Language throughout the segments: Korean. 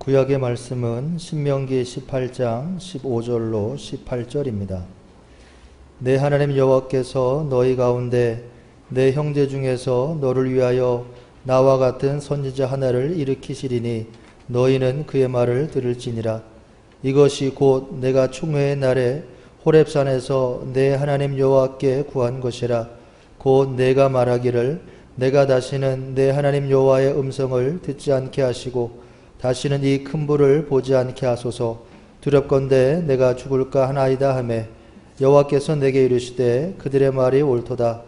구약의 말씀은 신명기 18장 15절로 18절입니다. 내 하나님 여호와께서 너희 가운데 내 형제 중에서 너를 위하여 나와 같은 선지자 하나를 일으키시리니 너희는 그의 말을 들을지니라. 이것이 곧 내가 충회의 날에 호렙산에서 내 하나님 여호와께 구한 것이라. 곧 내가 말하기를 내가 다시는 내 하나님 여호와의 음성을 듣지 않게 하시고 다시는 이 큰 불을 보지 않게 하소서. 두렵건대 내가 죽을까 하나이다 하매 여호와께서 내게 이르시되 그들의 말이 옳도다.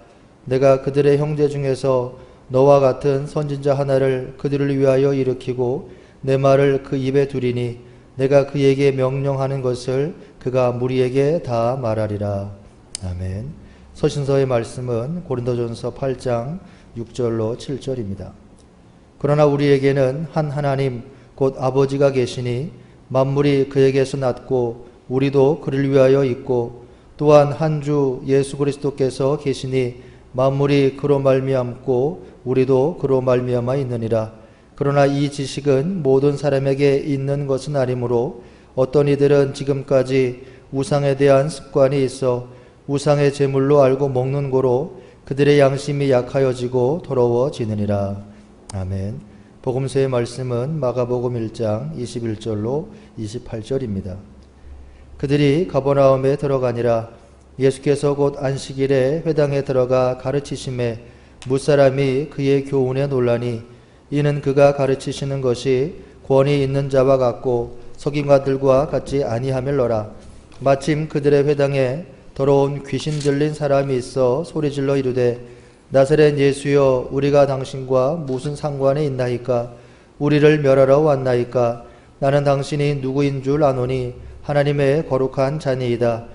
내가 그들의 형제 중에서 너와 같은 선지자 하나를 그들을 위하여 일으키고 내 말을 그 입에 두리니 내가 그에게 명령하는 것을 그가 무리에게 다 말하리라. 아멘. 서신서의 말씀은 고린도전서 8장 6절로 7절입니다. 그러나 우리에게는 한 하나님 곧 아버지가 계시니 만물이 그에게서 났고 우리도 그를 위하여 있고 또한 한 주 예수 그리스도께서 계시니 만물이 그로 말미암고 우리도 그로 말미암아 있느니라. 그러나 이 지식은 모든 사람에게 있는 것은 아니므로 어떤 이들은 지금까지 우상에 대한 습관이 있어 우상의 제물로 알고 먹는 고로 그들의 양심이 약하여지고 더러워지느니라. 아멘. 복음서의 말씀은 마가복음 1장 21절로 28절입니다. 그들이 가버나움에 들어가니라. 예수께서 곧 안식일에 회당에 들어가 가르치심에 무사람이 그의 교훈에 놀라니 이는 그가 가르치시는 것이 권위 있는 자와 같고 서기관들과 같지 아니하밀러라. 마침 그들의 회당에 더러운 귀신 들린 사람이 있어 소리질러 이르되 나사렛 예수여 우리가 당신과 무슨 상관이 있나이까? 우리를 멸하러 왔나이까? 나는 당신이 누구인 줄 아노니 하나님의 거룩한 자니이다.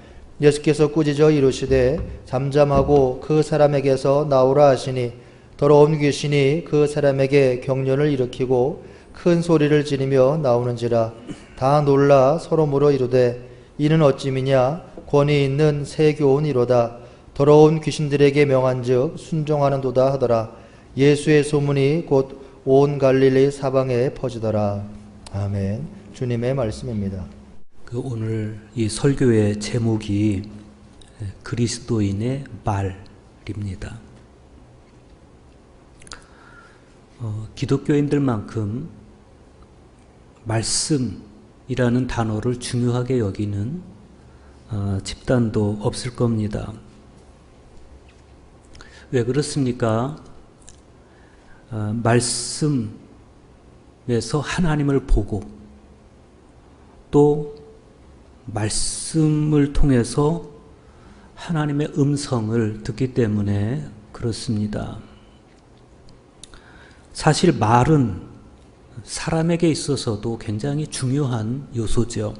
예수께서 꾸짖어 이르시되 잠잠하고 그 사람에게서 나오라 하시니 더러운 귀신이 그 사람에게 경련을 일으키고 큰 소리를 지르며 나오는지라. 다 놀라 서로 물어 이르되 이는 어찌미냐? 권위 있는 새 교훈이로다. 더러운 귀신들에게 명한즉 순종하는도다 하더라. 예수의 소문이 곧 온 갈릴리 사방에 퍼지더라. 아멘. 주님의 말씀입니다. 오늘 이 설교의 제목이 그리스도인의 말입니다. 기독교인들만큼 말씀이라는 단어를 중요하게 여기는 집단도 없을 겁니다. 왜 그렇습니까? 말씀에서 하나님을 보고 또 말씀을 통해서 하나님의 음성을 듣기 때문에 그렇습니다. 사실 말은 사람에게 있어서도 굉장히 중요한 요소죠.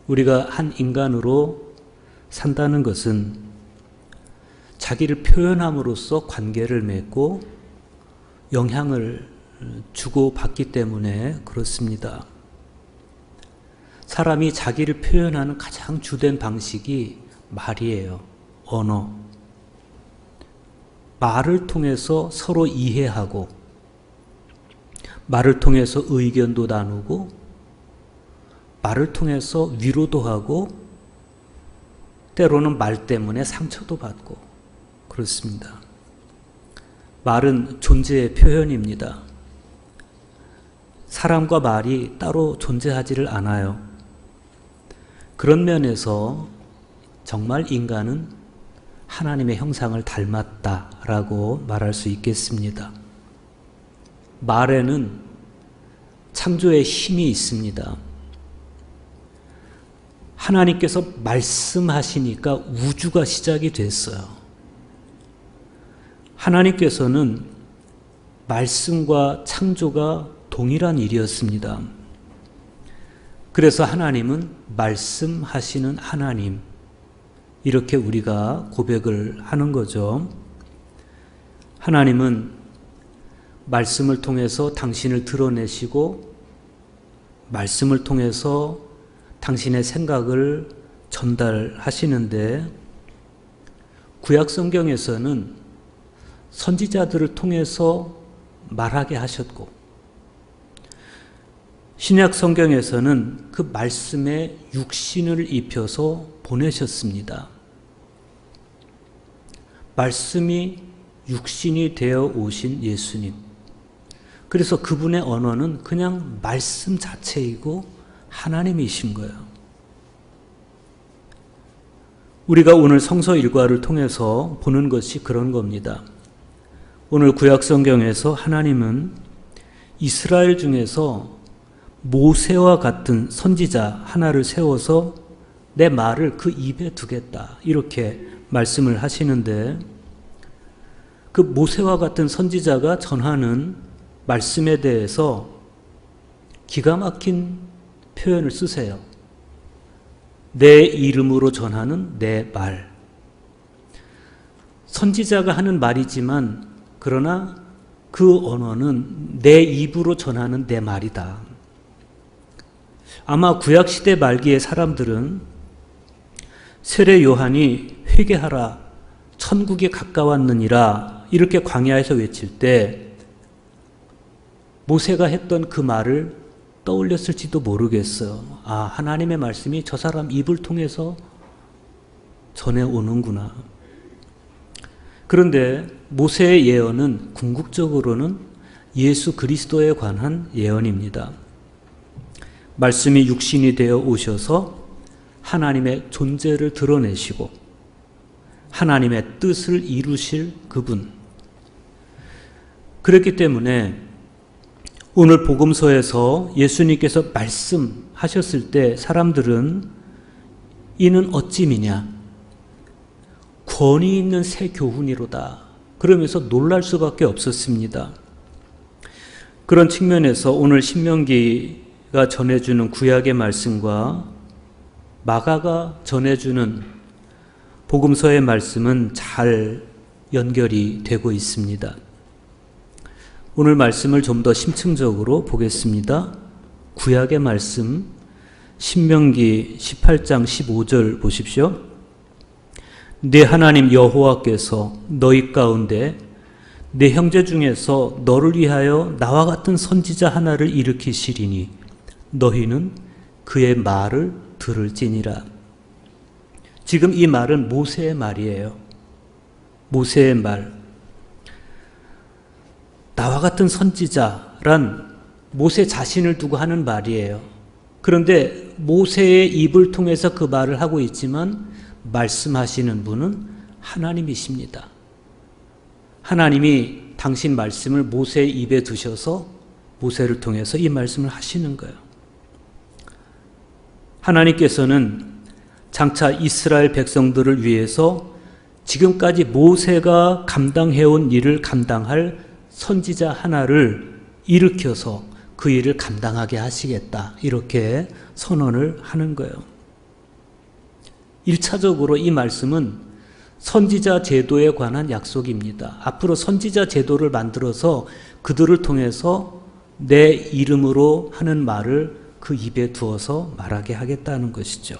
우리가 한 인간으로 산다는 것은 자기를 표현함으로써 관계를 맺고 영향을 주고받기 때문에 그렇습니다. 사람이 자기를 표현하는 가장 주된 방식이 말이에요. 언어. 말을 통해서 서로 이해하고 말을 통해서 의견도 나누고 말을 통해서 위로도 하고 때로는 말 때문에 상처도 받고 그렇습니다. 말은 존재의 표현입니다. 사람과 말이 따로 존재하지를 않아요. 그런 면에서 정말 인간은 하나님의 형상을 닮았다라고 말할 수 있겠습니다. 말에는 창조의 힘이 있습니다. 하나님께서 말씀하시니까 우주가 시작이 됐어요. 하나님께서는 말씀과 창조가 동일한 일이었습니다. 그래서 하나님은 말씀하시는 하나님, 이렇게 우리가 고백을 하는 거죠. 하나님은 말씀을 통해서 당신을 드러내시고 말씀을 통해서 당신의 생각을 전달하시는데 구약 성경에서는 선지자들을 통해서 말하게 하셨고 신약 성경에서는 그 말씀에 육신을 입혀서 보내셨습니다. 말씀이 육신이 되어 오신 예수님. 그래서 그분의 언어는 그냥 말씀 자체이고 하나님이신 거예요. 우리가 오늘 성서 일과를 통해서 보는 것이 그런 겁니다. 오늘 구약 성경에서 하나님은 이스라엘 중에서 모세와 같은 선지자 하나를 세워서 내 말을 그 입에 두겠다, 이렇게 말씀을 하시는데, 그 모세와 같은 선지자가 전하는 말씀에 대해서 기가 막힌 표현을 쓰세요. 내 이름으로 전하는 내 말. 선지자가 하는 말이지만 그러나 그 언어는 내 입으로 전하는 내 말이다. 아마 구약시대 말기의 사람들은 세례 요한이 회개하라, 천국에 가까웠느니라, 이렇게 광야에서 외칠 때 모세가 했던 그 말을 떠올렸을지도 모르겠어요. 아, 하나님의 말씀이 저 사람 입을 통해서 전해오는구나. 그런데 모세의 예언은 궁극적으로는 예수 그리스도에 관한 예언입니다. 말씀이 육신이 되어 오셔서 하나님의 존재를 드러내시고 하나님의 뜻을 이루실 그분. 그렇기 때문에 오늘 복음서에서 예수님께서 말씀하셨을 때 사람들은 이는 어찌미냐, 권위 있는 새 교훈이로다, 그러면서 놀랄 수밖에 없었습니다. 그런 측면에서 오늘 신명기가 전해주는 구약의 말씀과 마가가 전해주는 복음서의 말씀은 잘 연결이 되고 있습니다. 오늘 말씀을 좀 더 심층적으로 보겠습니다. 구약의 말씀, 신명기 18장 15절 보십시오. 네 하나님 여호와께서 너희 가운데 네 형제 중에서 너를 위하여 나와 같은 선지자 하나를 일으키시리니 너희는 그의 말을 들을지니라. 지금 이 말은 모세의 말이에요. 모세의 말. 나와 같은 선지자란 모세 자신을 두고 하는 말이에요. 그런데 모세의 입을 통해서 그 말을 하고 있지만 말씀하시는 분은 하나님이십니다. 하나님이 당신 말씀을 모세의 입에 두셔서 모세를 통해서 이 말씀을 하시는 거예요. 하나님께서는 장차 이스라엘 백성들을 위해서 지금까지 모세가 감당해온 일을 감당할 선지자 하나를 일으켜서 그 일을 감당하게 하시겠다, 이렇게 선언을 하는 거예요. 1차적으로 이 말씀은 선지자 제도에 관한 약속입니다. 앞으로 선지자 제도를 만들어서 그들을 통해서 내 이름으로 하는 말을 그 입에 두어서 말하게 하겠다는 것이죠.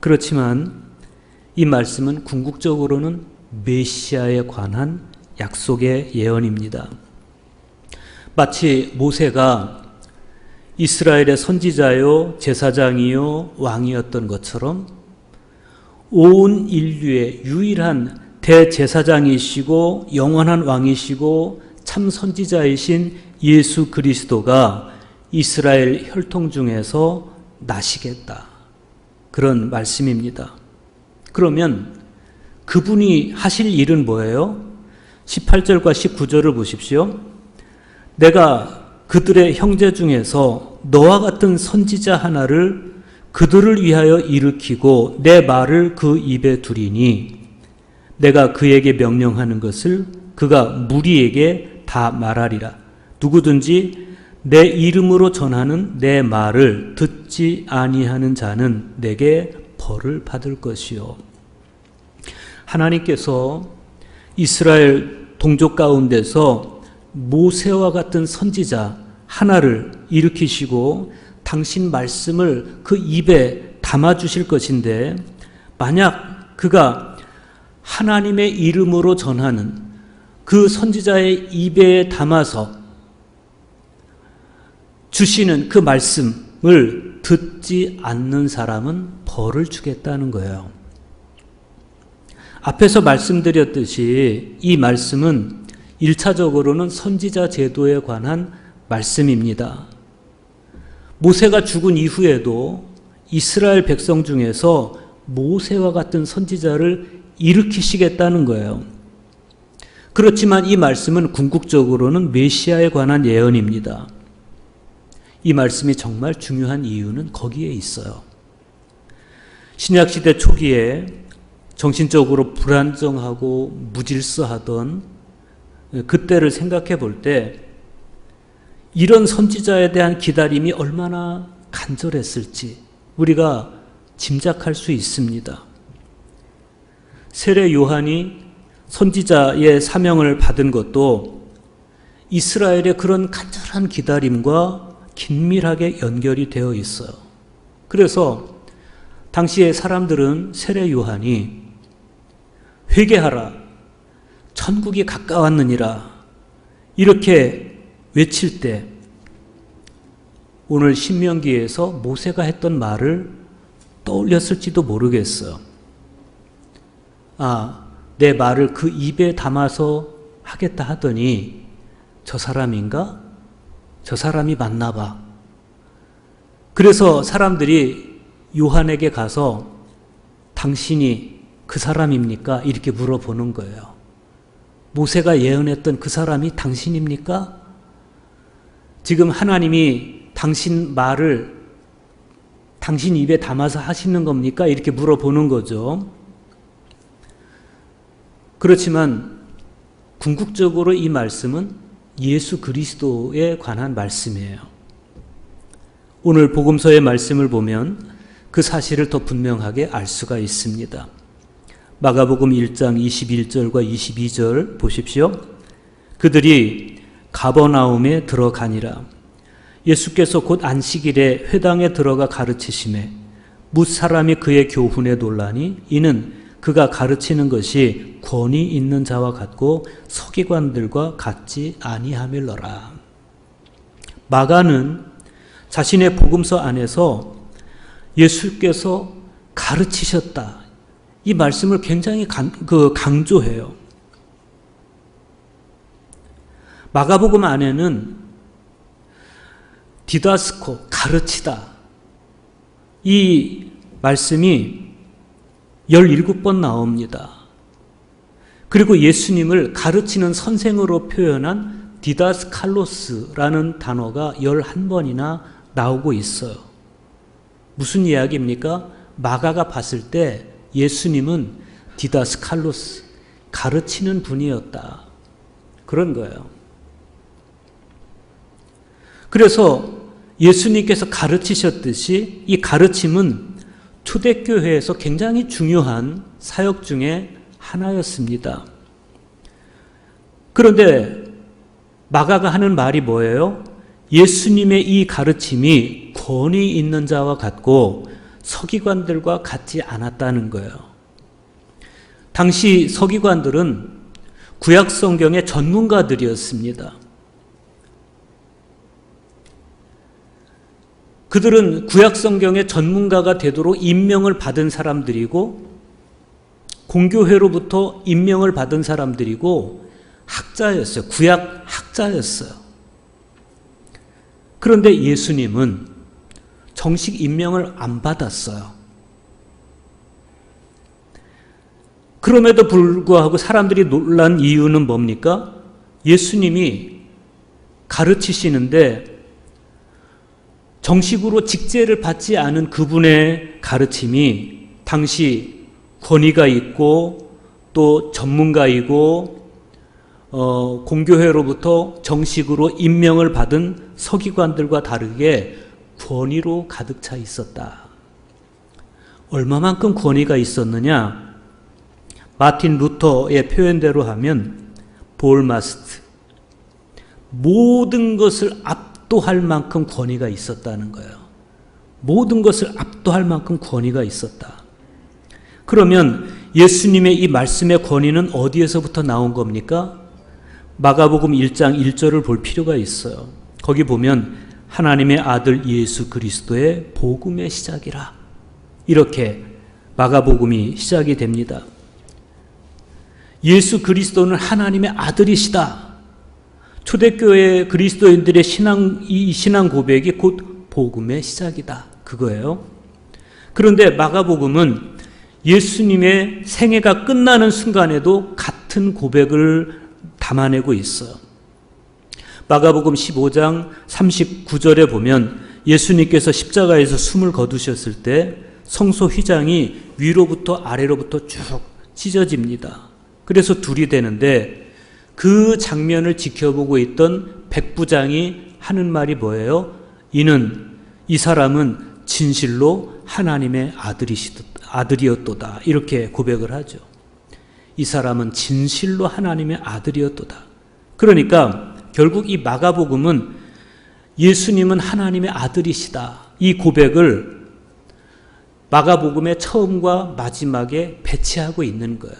그렇지만 이 말씀은 궁극적으로는 메시아에 관한 약속의 예언입니다. 마치 모세가 이스라엘의 선지자요, 제사장이요, 왕이었던 것처럼 온 인류의 유일한 대제사장이시고 영원한 왕이시고 참 선지자이신 예수 그리스도가 이스라엘 혈통 중에서 나시겠다, 그런 말씀입니다. 그러면 그분이 하실 일은 뭐예요? 18절과 19절을 보십시오. 내가 그들의 형제 중에서 너와 같은 선지자 하나를 그들을 위하여 일으키고 내 말을 그 입에 두리니 내가 그에게 명령하는 것을 그가 무리에게 다 말하리라. 누구든지 내 이름으로 전하는 내 말을 듣지 아니하는 자는 내게 벌을 받을 것이요. 하나님께서 이스라엘 동족 가운데서 모세와 같은 선지자 하나를 일으키시고 당신 말씀을 그 입에 담아주실 것인데, 만약 그가 하나님의 이름으로 전하는 그 선지자의 입에 담아서 주시는 그 말씀을 듣지 않는 사람은 벌을 주겠다는 거예요. 앞에서 말씀드렸듯이 이 말씀은 1차적으로는 선지자 제도에 관한 말씀입니다. 모세가 죽은 이후에도 이스라엘 백성 중에서 모세와 같은 선지자를 일으키시겠다는 거예요. 그렇지만 이 말씀은 궁극적으로는 메시아에 관한 예언입니다. 이 말씀이 정말 중요한 이유는 거기에 있어요. 신약시대 초기에 정신적으로 불안정하고 무질서하던 그때를 생각해 볼 때 이런 선지자에 대한 기다림이 얼마나 간절했을지 우리가 짐작할 수 있습니다. 세례 요한이 선지자의 사명을 받은 것도 이스라엘의 그런 간절한 기다림과 긴밀하게 연결이 되어 있어요. 그래서 당시의 사람들은 세례 요한이 회개하라, 천국이 가까웠느니라 이렇게 외칠 때 오늘 신명기에서 모세가 했던 말을 떠올렸을지도 모르겠어요. 내 말을 그 입에 담아서 하겠다 하더니 저 사람인가? 저 사람이 맞나 봐. 그래서 사람들이 요한에게 가서 당신이 그 사람입니까? 이렇게 물어보는 거예요. 모세가 예언했던 그 사람이 당신입니까? 지금 하나님이 당신 말을 당신 입에 담아서 하시는 겁니까? 이렇게 물어보는 거죠. 그렇지만 궁극적으로 이 말씀은 예수 그리스도에 관한 말씀이에요. 오늘 복음서의 말씀을 보면 그 사실을 더 분명하게 알 수가 있습니다. 마가복음 1장 21절과 22절 보십시오. 그들이 가버나움에 들어가니라. 예수께서 곧 안식일에 회당에 들어가 가르치시매 뭇 사람이 그의 교훈에 놀라니 이는 그가 가르치는 것이 권위 있는 자와 같고 서기관들과 같지 아니하밀러라. 마가는 자신의 복음서 안에서 예수께서 가르치셨다. 이 말씀을 굉장히 강조해요. 마가복음 안에는 디다스코, 가르치다. 이 말씀이 17번 나옵니다. 그리고 예수님을 가르치는 선생으로 표현한 디다스칼로스라는 단어가 11번이나 나오고 있어요. 무슨 이야기입니까? 마가가 봤을 때 예수님은 디다스칼로스, 가르치는 분이었다. 그런 거예요. 그래서 예수님께서 가르치셨듯이 이 가르침은 초대교회에서 굉장히 중요한 사역 중에 하나였습니다. 그런데 마가가 하는 말이 뭐예요? 예수님의 이 가르침이 권위 있는 자와 같고 서기관들과 같지 않았다는 거예요. 당시 서기관들은 구약 성경의 전문가들이었습니다. 그들은 구약 성경의 전문가가 되도록 임명을 받은 사람들이고 공교회로부터 임명을 받은 사람들이고 학자였어요. 구약 학자였어요. 그런데 예수님은 정식 임명을 안 받았어요. 그럼에도 불구하고 사람들이 놀란 이유는 뭡니까? 예수님이 가르치시는데 정식으로 직제를 받지 않은 그분의 가르침이 당시 권위가 있고 또 전문가이고 공교회로부터 정식으로 임명을 받은 서기관들과 다르게 권위로 가득 차 있었다. 얼마만큼 권위가 있었느냐? 마틴 루터의 표현대로 하면 볼마스트, 모든 것을 압도할 만큼 권위가 있었다는 거예요. 모든 것을 압도할 만큼 권위가 있었다. 그러면 예수님의 이 말씀의 권위는 어디에서부터 나온 겁니까? 마가복음 1장 1절을 볼 필요가 있어요. 거기 보면 하나님의 아들 예수 그리스도의 복음의 시작이라. 이렇게 마가복음이 시작이 됩니다. 예수 그리스도는 하나님의 아들이시다. 초대교회 그리스도인들의 이 신앙 고백이 곧 복음의 시작이다. 그거예요. 그런데 마가복음은 예수님의 생애가 끝나는 순간에도 같은 고백을 담아내고 있어요. 마가복음 15장 39절에 보면 예수님께서 십자가에서 숨을 거두셨을 때 성소 휘장이 위로부터 아래로부터 쭉 찢어집니다. 그래서 둘이 되는데 그 장면을 지켜보고 있던 백부장이 하는 말이 뭐예요? 이 사람은 진실로 하나님의 아들이었도다. 이렇게 고백을 하죠. 이 사람은 진실로 하나님의 아들이었도다. 그러니까 결국 이 마가복음은 예수님은 하나님의 아들이시다. 이 고백을 마가복음의 처음과 마지막에 배치하고 있는 거예요.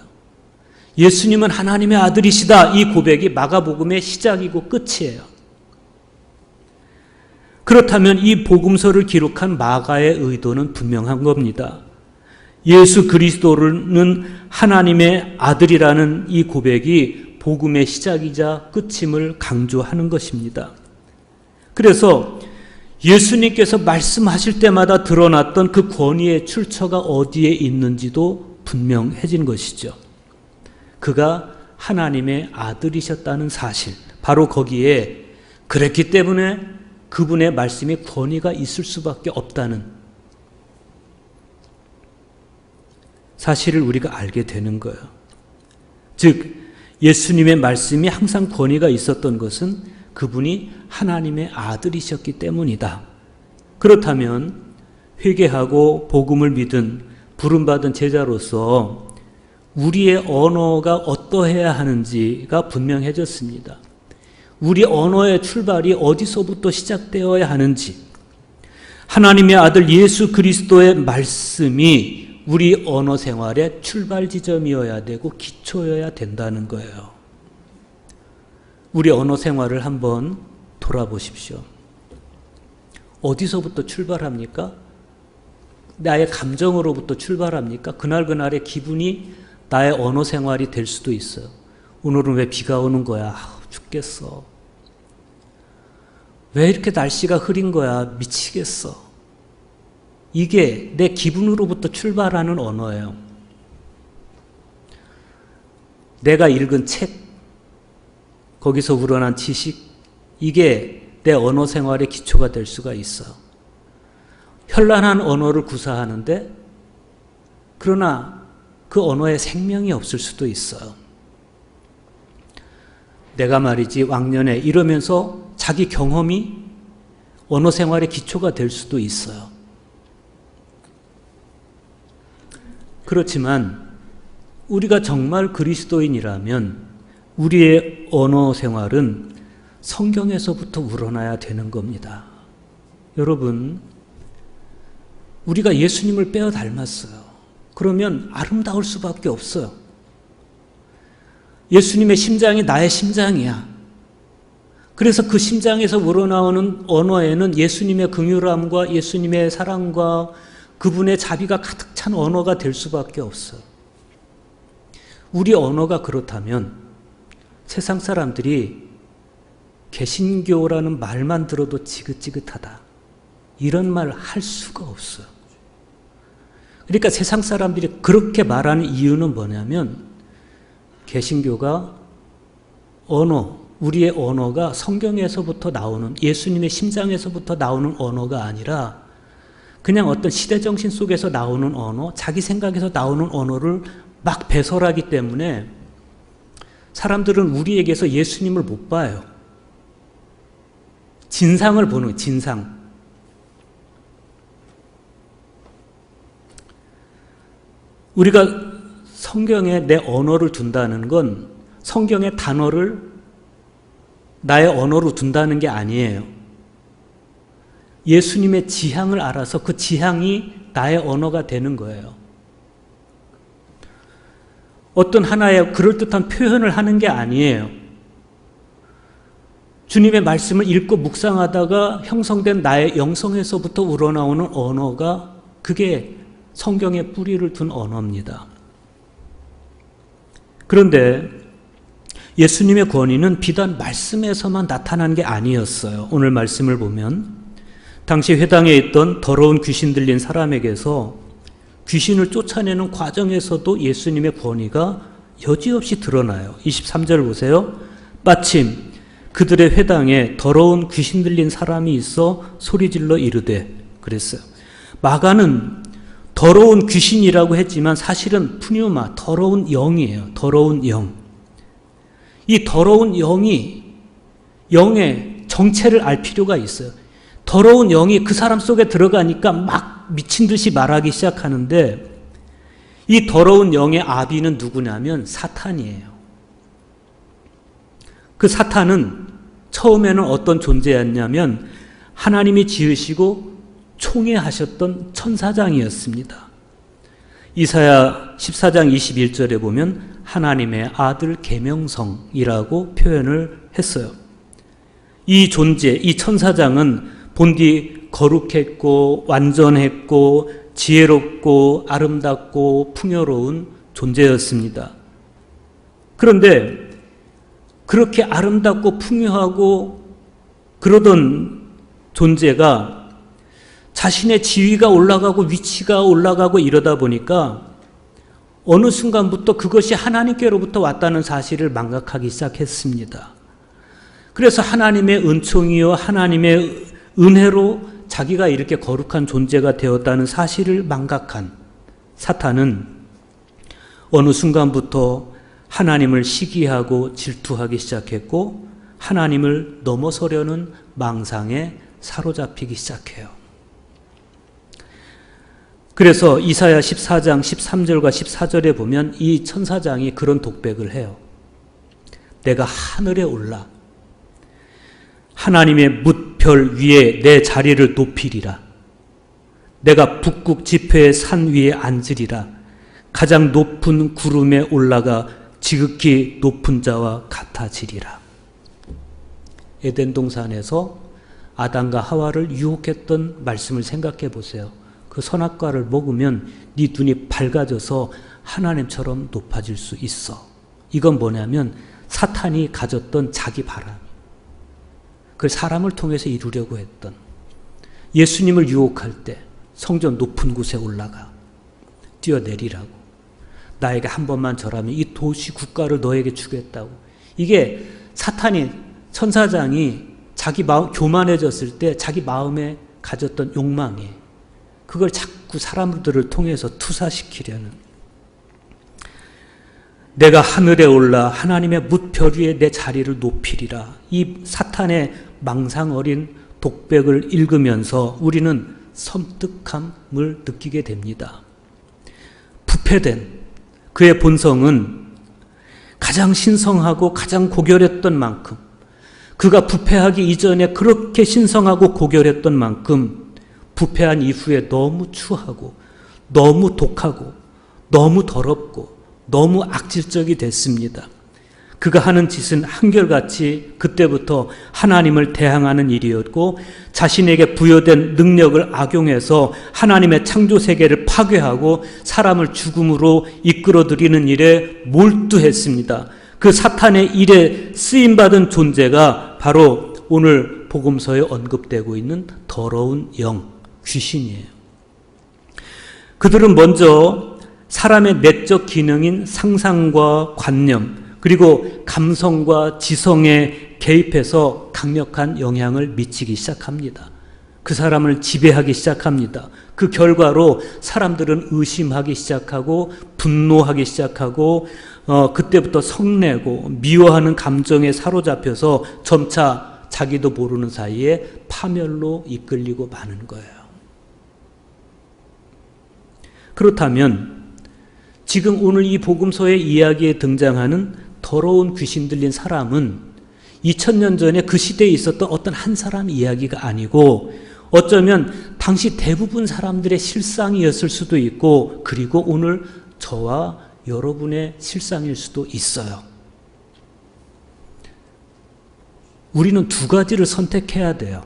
예수님은 하나님의 아들이시다. 이 고백이 마가복음의 시작이고 끝이에요. 그렇다면 이 복음서를 기록한 마가의 의도는 분명한 겁니다. 예수 그리스도는 하나님의 아들이라는 이 고백이 복음의 시작이자 끝임을 강조하는 것입니다. 그래서 예수님께서 말씀하실 때마다 드러났던 그 권위의 출처가 어디에 있는지도 분명해진 것이죠. 그가 하나님의 아들이셨다는 사실, 바로 거기에 그랬기 때문에 그분의 말씀에 권위가 있을 수밖에 없다는 사실을 우리가 알게 되는 거예요. 즉 예수님의 말씀이 항상 권위가 있었던 것은 그분이 하나님의 아들이셨기 때문이다. 그렇다면 회개하고 복음을 믿은 부름받은 제자로서 우리의 언어가 어떠해야 하는지가 분명해졌습니다. 우리 언어의 출발이 어디서부터 시작되어야 하는지, 하나님의 아들 예수 그리스도의 말씀이 우리 언어 생활의 출발 지점이어야 되고 기초여야 된다는 거예요. 우리 언어 생활을 한번 돌아보십시오. 어디서부터 출발합니까? 나의 감정으로부터 출발합니까? 그날그날의 기분이 나의 언어 생활이 될 수도 있어요. 오늘은 왜 비가 오는 거야? 죽겠어. 왜 이렇게 날씨가 흐린 거야? 미치겠어. 이게 내 기분으로부터 출발하는 언어예요. 내가 읽은 책, 거기서 우러난 지식, 이게 내 언어 생활의 기초가 될 수가 있어요. 현란한 언어를 구사하는데 그러나 그 언어에 생명이 없을 수도 있어요. 내가 말이지 왕년에 이러면서 자기 경험이 언어 생활의 기초가 될 수도 있어요. 그렇지만 우리가 정말 그리스도인이라면 우리의 언어 생활은 성경에서부터 우러나야 되는 겁니다. 여러분, 우리가 예수님을 빼어 닮았어요. 그러면 아름다울 수밖에 없어요. 예수님의 심장이 나의 심장이야. 그래서 그 심장에서 우러나오는 언어에는 예수님의 긍휼함과 예수님의 사랑과 그분의 자비가 가득 찬 언어가 될 수밖에 없어요. 우리 언어가 그렇다면 세상 사람들이 개신교라는 말만 들어도 지긋지긋하다. 이런 말 할 수가 없어요. 그러니까 세상 사람들이 그렇게 말하는 이유는 뭐냐면 개신교가 우리의 언어가 성경에서부터 나오는 예수님의 심장에서부터 나오는 언어가 아니라 그냥 어떤 시대정신 속에서 나오는 언어, 자기 생각에서 나오는 언어를 막 배설하기 때문에 사람들은 우리에게서 예수님을 못 봐요. 진상을 보는 거예요, 진상. 우리가 성경에 내 언어를 둔다는 건 성경의 단어를 나의 언어로 둔다는 게 아니에요. 예수님의 지향을 알아서 그 지향이 나의 언어가 되는 거예요. 어떤 하나의 그럴듯한 표현을 하는 게 아니에요. 주님의 말씀을 읽고 묵상하다가 형성된 나의 영성에서부터 우러나오는 언어가 그게 성경에 뿌리를 둔 언어입니다. 그런데 예수님의 권위는 비단 말씀에서만 나타난 게 아니었어요. 오늘 말씀을 보면 당시 회당에 있던 더러운 귀신 들린 사람에게서 귀신을 쫓아내는 과정에서도 예수님의 권위가 여지없이 드러나요. 23절 보세요. 마침 그들의 회당에 더러운 귀신 들린 사람이 있어 소리질러 이르되 그랬어요. 마가는 더러운 귀신이라고 했지만 사실은 푸뉴마, 더러운 영이에요. 더러운 영. 이 더러운 영이 영의 정체를 알 필요가 있어요. 더러운 영이 그 사람 속에 들어가니까 막 미친 듯이 말하기 시작하는데 이 더러운 영의 아비는 누구냐면 사탄이에요. 그 사탄은 처음에는 어떤 존재였냐면 하나님이 지으시고 총애하셨던 천사장이었습니다. 이사야 14장 21절에 보면 하나님의 아들 계명성이라고 표현을 했어요. 이 존재, 이 천사장은 본디 거룩했고 완전했고 지혜롭고 아름답고 풍요로운 존재였습니다. 그런데 그렇게 아름답고 풍요하고 그러던 존재가 자신의 지위가 올라가고 위치가 올라가고 이러다 보니까 어느 순간부터 그것이 하나님께로부터 왔다는 사실을 망각하기 시작했습니다. 그래서 하나님의 은총이요 하나님의 은혜로 자기가 이렇게 거룩한 존재가 되었다는 사실을 망각한 사탄은 어느 순간부터 하나님을 시기하고 질투하기 시작했고 하나님을 넘어서려는 망상에 사로잡히기 시작해요. 그래서 이사야 14장 13절과 14절에 보면 이 천사장이 그런 독백을 해요. 내가 하늘에 올라 하나님의 뭇별 위에 내 자리를 높이리라. 내가 북극 지폐의 산 위에 앉으리라. 가장 높은 구름에 올라가 지극히 높은 자와 같아지리라. 에덴 동산에서 아담과 하와를 유혹했던 말씀을 생각해 보세요. 그 선악과를 먹으면 네 눈이 밝아져서 하나님처럼 높아질 수 있어. 이건 뭐냐면 사탄이 가졌던 자기 바람. 그걸 사람을 통해서 이루려고 했던. 예수님을 유혹할 때 성전 높은 곳에 올라가. 뛰어내리라고. 나에게 한 번만 절하면 이 도시 국가를 너에게 주겠다고. 이게 사탄이 천사장이 자기 마음 교만해졌을 때 자기 마음에 가졌던 욕망이에요. 그걸 자꾸 사람들을 통해서 투사시키려는. 내가 하늘에 올라 하나님의 뭇별 위에 내 자리를 높이리라. 이 사탄의 망상 어린 독백을 읽으면서 우리는 섬뜩함을 느끼게 됩니다. 부패된 그의 본성은 가장 신성하고 가장 고결했던 만큼, 그가 부패하기 이전에 그렇게 신성하고 고결했던 만큼 부패한 이후에 너무 추하고 너무 독하고 너무 더럽고 너무 악질적이 됐습니다. 그가 하는 짓은 한결같이 그때부터 하나님을 대항하는 일이었고 자신에게 부여된 능력을 악용해서 하나님의 창조 세계를 파괴하고 사람을 죽음으로 이끌어들이는 일에 몰두했습니다. 그 사탄의 일에 쓰임받은 존재가 바로 오늘 복음서에 언급되고 있는 더러운 영, 귀신이에요. 그들은 먼저 사람의 내적 기능인 상상과 관념 그리고 감성과 지성에 개입해서 강력한 영향을 미치기 시작합니다. 그 사람을 지배하기 시작합니다. 그 결과로 사람들은 의심하기 시작하고 분노하기 시작하고 그때부터 성내고 미워하는 감정에 사로잡혀서 점차 자기도 모르는 사이에 파멸로 이끌리고 마는 거예요. 그렇다면 지금 오늘 이 복음서의 이야기에 등장하는 더러운 귀신 들린 사람은 2000년 전에 그 시대에 있었던 어떤 한 사람 이야기가 아니고 어쩌면 당시 대부분 사람들의 실상이었을 수도 있고 그리고 오늘 저와 여러분의 실상일 수도 있어요. 우리는 두 가지를 선택해야 돼요.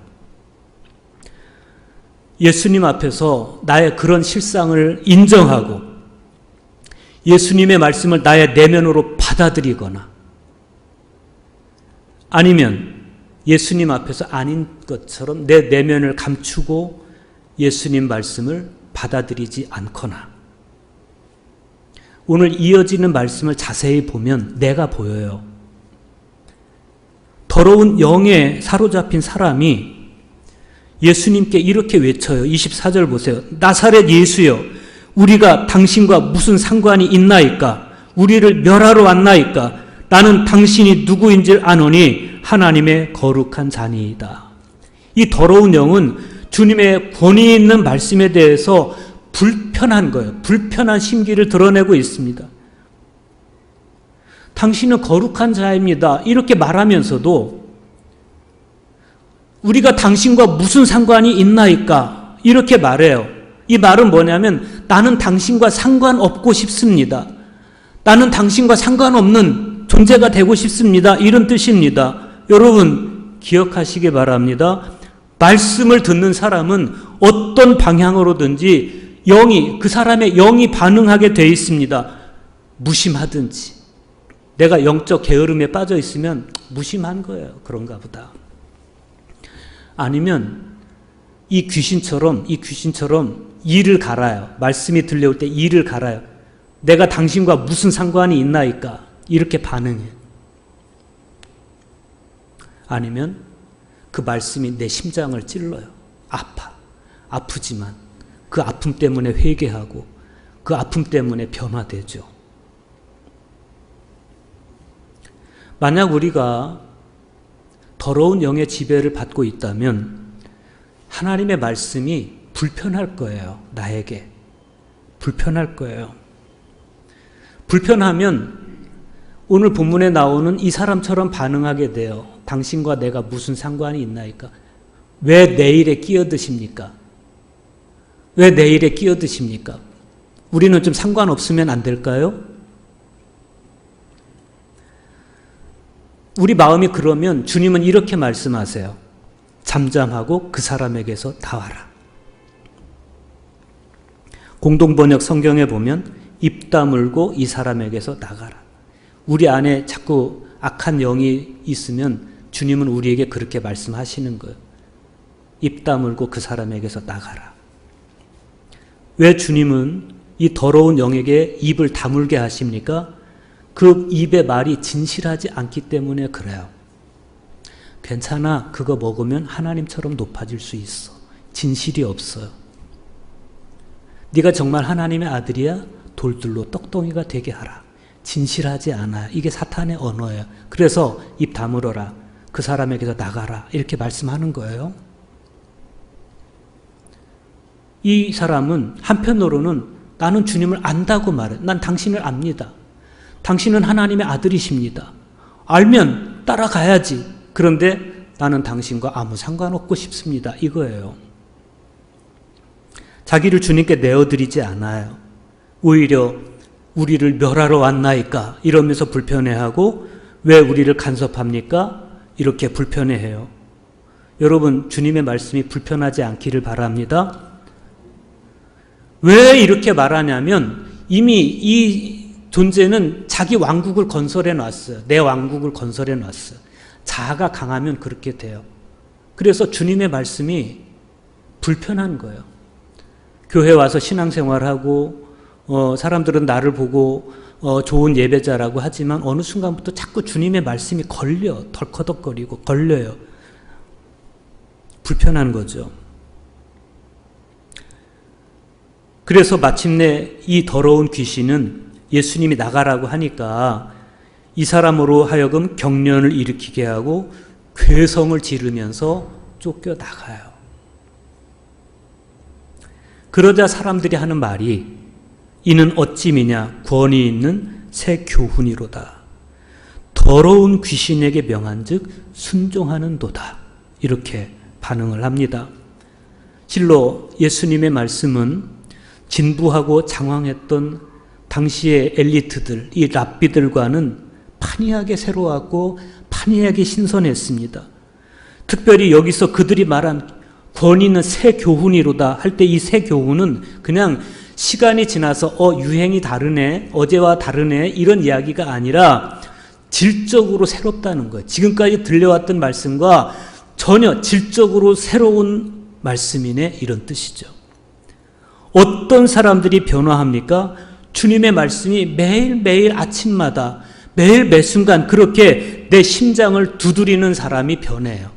예수님 앞에서 나의 그런 실상을 인정하고 예수님의 말씀을 나의 내면으로 받아들이거나 아니면 예수님 앞에서 아닌 것처럼 내 내면을 감추고 예수님 말씀을 받아들이지 않거나 오늘 이어지는 말씀을 자세히 보면 내가 보여요. 더러운 영에 사로잡힌 사람이 예수님께 이렇게 외쳐요. 24절 보세요. 나사렛 예수여, 우리가 당신과 무슨 상관이 있나이까? 우리를 멸하러 왔나이까? 나는 당신이 누구인지 아노니 하나님의 거룩한 자니이다. 이 더러운 영은 주님의 권위 있는 말씀에 대해서 불편한 거예요. 불편한 심기를 드러내고 있습니다. 당신은 거룩한 자입니다. 이렇게 말하면서도 우리가 당신과 무슨 상관이 있나이까? 이렇게 말해요. 이 말은 뭐냐면 나는 당신과 상관없고 싶습니다. 나는 당신과 상관없는 존재가 되고 싶습니다. 이런 뜻입니다. 여러분 기억하시기 바랍니다. 말씀을 듣는 사람은 어떤 방향으로든지 그 사람의 영이 반응하게 돼 있습니다. 무심하든지 내가 영적 게으름에 빠져 있으면 무심한 거예요. 그런가 보다. 아니면 이 귀신처럼 이를 갈아요. 말씀이 들려올 때 이를 갈아요. 내가 당신과 무슨 상관이 있나이까? 이렇게 반응해. 아니면 그 말씀이 내 심장을 찔러요. 아프지만 그 아픔 때문에 회개하고 그 아픔 때문에 변화되죠. 만약 우리가 더러운 영의 지배를 받고 있다면 하나님의 말씀이 불편할 거예요. 나에게. 불편할 거예요. 불편하면 오늘 본문에 나오는 이 사람처럼 반응하게 돼요. 당신과 내가 무슨 상관이 있나이까? 왜 내 일에 끼어드십니까? 왜 내 일에 끼어드십니까? 우리는 좀 상관없으면 안 될까요? 우리 마음이 그러면 주님은 이렇게 말씀하세요. 잠잠하고 그 사람에게서 나와라. 공동번역 성경에 보면 입 다물고 이 사람에게서 나가라. 우리 안에 자꾸 악한 영이 있으면 주님은 우리에게 그렇게 말씀하시는 거예요. 입 다물고 그 사람에게서 나가라. 왜 주님은 이 더러운 영에게 입을 다물게 하십니까? 그 입의 말이 진실하지 않기 때문에 그래요. 괜찮아. 그거 먹으면 하나님처럼 높아질 수 있어. 진실이 없어요. 네가 정말 하나님의 아들이야? 돌들로 떡덩이가 되게 하라. 진실하지 않아요. 이게 사탄의 언어예요. 그래서 입 다물어라. 그 사람에게서 나가라. 이렇게 말씀하는 거예요. 이 사람은 한편으로는 나는 주님을 안다고 말해. 난 당신을 압니다. 당신은 하나님의 아들이십니다. 알면 따라가야지. 그런데 나는 당신과 아무 상관없고 싶습니다. 이거예요. 자기를 주님께 내어드리지 않아요. 오히려 우리를 멸하러 왔나이까? 이러면서 불편해하고 왜 우리를 간섭합니까? 이렇게 불편해해요. 여러분 주님의 말씀이 불편하지 않기를 바랍니다. 왜 이렇게 말하냐면 이미 이 존재는 자기 왕국을 건설해 놨어요. 내 왕국을 건설해 놨어요. 자아가 강하면 그렇게 돼요. 그래서 주님의 말씀이 불편한 거예요. 교회 와서 신앙생활하고 사람들은 나를 보고 좋은 예배자라고 하지만 어느 순간부터 자꾸 주님의 말씀이 덜커덕거리고 걸려요. 불편한 거죠. 그래서 마침내 이 더러운 귀신은 예수님이 나가라고 하니까 이 사람으로 하여금 경련을 일으키게 하고 괴성을 지르면서 쫓겨나가요. 그러자 사람들이 하는 말이 이는 어찌미냐 권위 있는 새 교훈이로다. 더러운 귀신에게 명한즉 순종하는도다. 이렇게 반응을 합니다. 실로 예수님의 말씀은 진부하고 장황했던 당시의 엘리트들, 이 랍비들과는 판이하게 새로웠고 판이하게 신선했습니다. 특별히 여기서 그들이 말한 권위는 새 교훈이로다 할 때 이 새 교훈은 그냥 시간이 지나서 유행이 다르네, 어제와 다르네 이런 이야기가 아니라 질적으로 새롭다는 거예요. 지금까지 들려왔던 말씀과 전혀 질적으로 새로운 말씀이네 이런 뜻이죠. 어떤 사람들이 변화합니까? 주님의 말씀이 매일매일 아침마다 매일 매순간 그렇게 내 심장을 두드리는 사람이 변해요.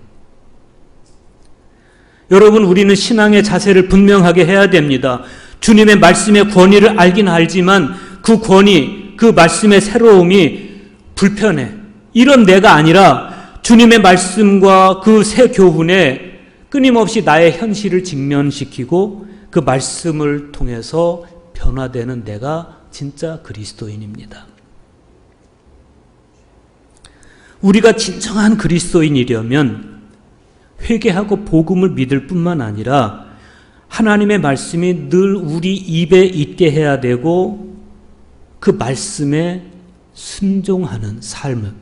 여러분, 우리는 신앙의 자세를 분명하게 해야 됩니다. 주님의 말씀의 권위를 알긴 알지만 그 권위, 그 말씀의 새로움이 불편해. 이런 내가 아니라 주님의 말씀과 그 새 교훈에 끊임없이 나의 현실을 직면시키고 그 말씀을 통해서 변화되는 내가 진짜 그리스도인입니다. 우리가 진정한 그리스도인이려면 회개하고 복음을 믿을 뿐만 아니라 하나님의 말씀이 늘 우리 입에 있게 해야 되고 그 말씀에 순종하는 삶을,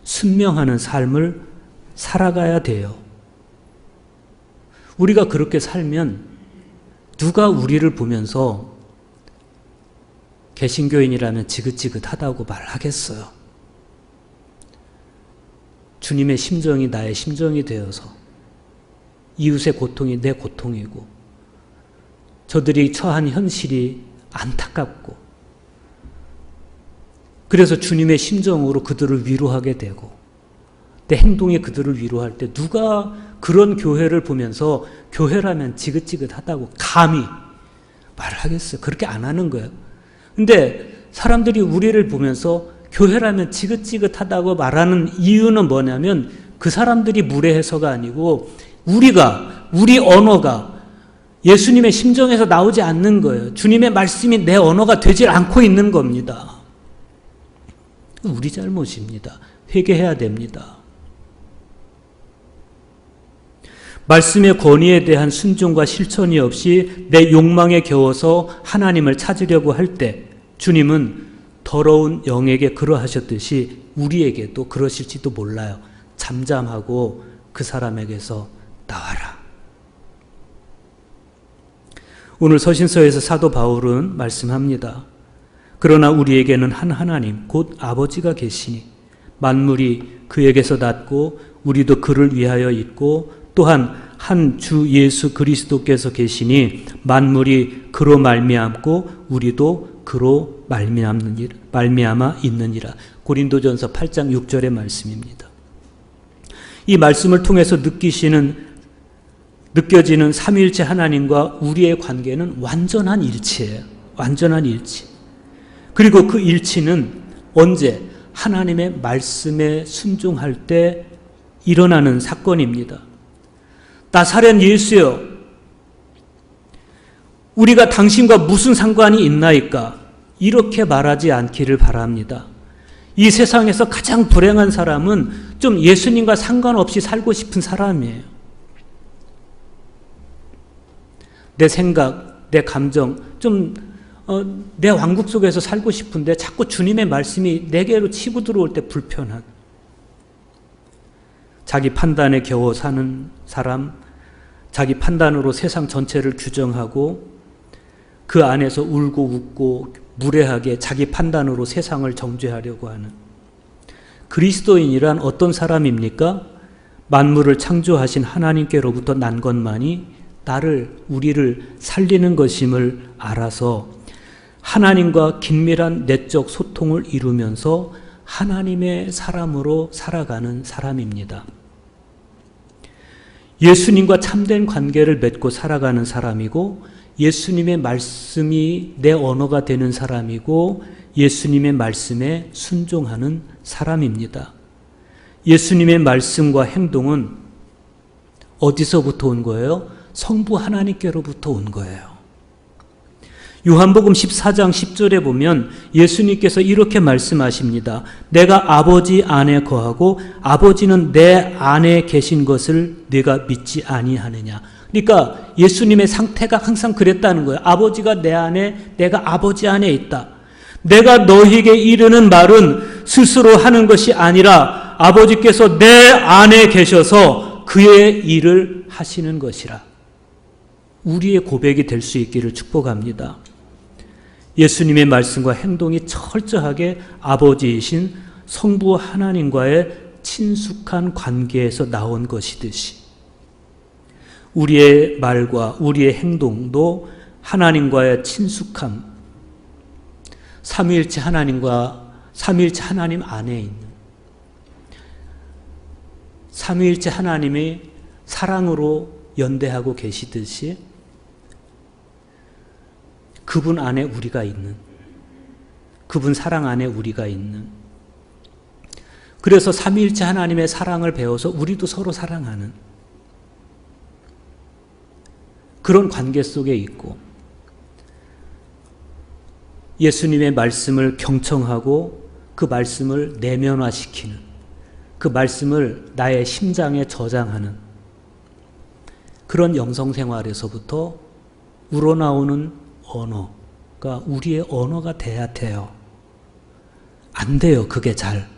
순명하는 삶을 살아가야 돼요. 우리가 그렇게 살면 누가 우리를 보면서 개신교인이라면 지긋지긋하다고 말하겠어요. 주님의 심정이 나의 심정이 되어서 이웃의 고통이 내 고통이고 저들이 처한 현실이 안타깝고 그래서 주님의 심정으로 그들을 위로하게 되고 내 행동이 그들을 위로할 때 누가 그런 교회를 보면서 교회라면 지긋지긋하다고 감히 말을 하겠어요. 그렇게 안 하는 거예요. 근데 사람들이 우리를 보면서 교회라면 지긋지긋하다고 말하는 이유는 뭐냐면 그 사람들이 무례해서가 아니고 우리 언어가 예수님의 심정에서 나오지 않는 거예요. 주님의 말씀이 내 언어가 되질 않고 있는 겁니다. 우리 잘못입니다. 회개해야 됩니다. 말씀의 권위에 대한 순종과 실천이 없이 내 욕망에 겨워서 하나님을 찾으려고 할 때 주님은 더러운 영에게 그러하셨듯이 우리에게도 그러실지도 몰라요. 잠잠하고 그 사람에게서 나와라. 오늘 서신서에서 사도 바울은 말씀합니다. 그러나 우리에게는 한 하나님 곧 아버지가 계시니 만물이 그에게서 났고 우리도 그를 위하여 있고 또한 한 주 예수 그리스도께서 계시니 만물이 그로 말미암고 우리도 그로 말미암아 있느니라. 고린도전서 8장 6절의 말씀입니다. 이 말씀을 통해서 느껴지는 삼위일체 하나님과 우리의 관계는 완전한 일치예요. 완전한 일치. 그리고 그 일치는 언제? 하나님의 말씀에 순종할 때 일어나는 사건입니다. 나사렛 예수여, 우리가 당신과 무슨 상관이 있나이까? 이렇게 말하지 않기를 바랍니다. 이 세상에서 가장 불행한 사람은 좀 예수님과 상관없이 살고 싶은 사람이에요. 내 생각, 내 감정, 내 왕국 속에서 살고 싶은데 자꾸 주님의 말씀이 내게로 치고 들어올 때 불편한, 자기 판단에 겨워 사는 사람, 자기 판단으로 세상 전체를 규정하고 그 안에서 울고 웃고 무례하게 자기 판단으로 세상을 정죄하려고 하는 그리스도인이란 어떤 사람입니까? 만물을 창조하신 하나님께로부터 난 것만이 우리를 살리는 것임을 알아서 하나님과 긴밀한 내적 소통을 이루면서 하나님의 사람으로 살아가는 사람입니다. 예수님과 참된 관계를 맺고 살아가는 사람이고 예수님의 말씀이 내 언어가 되는 사람이고 예수님의 말씀에 순종하는 사람입니다. 예수님의 말씀과 행동은 어디서부터 온 거예요? 성부 하나님께로부터 온 거예요. 요한복음 14장 10절에 보면 예수님께서 이렇게 말씀하십니다. 내가 아버지 안에 거하고 아버지는 내 안에 계신 것을 네가 믿지 아니하느냐. 그러니까 예수님의 상태가 항상 그랬다는 거예요. 아버지가 내 안에, 내가 아버지 안에 있다. 내가 너희에게 이르는 말은 스스로 하는 것이 아니라 아버지께서 내 안에 계셔서 그의 일을 하시는 것이라. 우리의 고백이 될 수 있기를 축복합니다. 예수님의 말씀과 행동이 철저하게 아버지이신 성부 하나님과의 친숙한 관계에서 나온 것이듯이 우리의 말과 우리의 행동도 하나님과의 친숙함, 삼위일체 하나님 안에 있는 삼위일체 하나님이 사랑으로 연대하고 계시듯이 그분 안에 우리가 있는, 그분 사랑 안에 우리가 있는, 그래서 삼위일체 하나님의 사랑을 배워서 우리도 서로 사랑하는 그런 관계 속에 있고, 예수님의 말씀을 경청하고 그 말씀을 내면화시키는, 그 말씀을 나의 심장에 저장하는 그런 영성생활에서부터 우러나오는 언어가 우리의 언어가 돼야 돼요. 안 돼요, 그게 잘.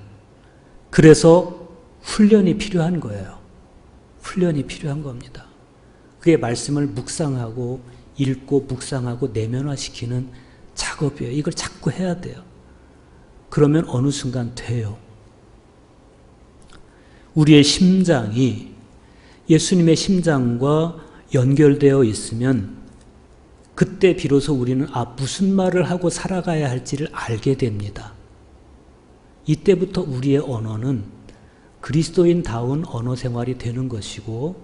그래서 훈련이 필요한 거예요. 훈련이 필요한 겁니다. 그의 말씀을 묵상하고 읽고 묵상하고 내면화시키는 작업이에요. 이걸 자꾸 해야 돼요. 그러면 어느 순간 돼요. 우리의 심장이 예수님의 심장과 연결되어 있으면 그때 비로소 우리는 무슨 말을 하고 살아가야 할지를 알게 됩니다. 이때부터 우리의 언어는 그리스도인다운 언어 생활이 되는 것이고,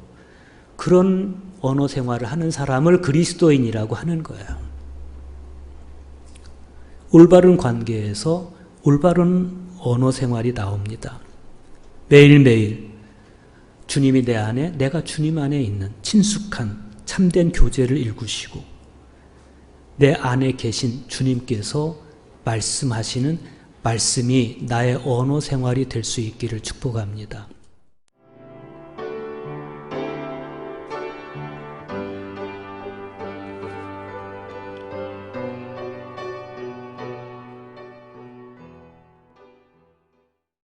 그런 언어 생활을 하는 사람을 그리스도인이라고 하는 거예요. 올바른 관계에서 올바른 언어 생활이 나옵니다. 매일매일 주님이 내 안에, 내가 주님 안에 있는 친숙한 참된 교제를 일구시고 내 안에 계신 주님께서 말씀하시는 말씀이 나의 언어 생활이 될 수 있기를 축복합니다.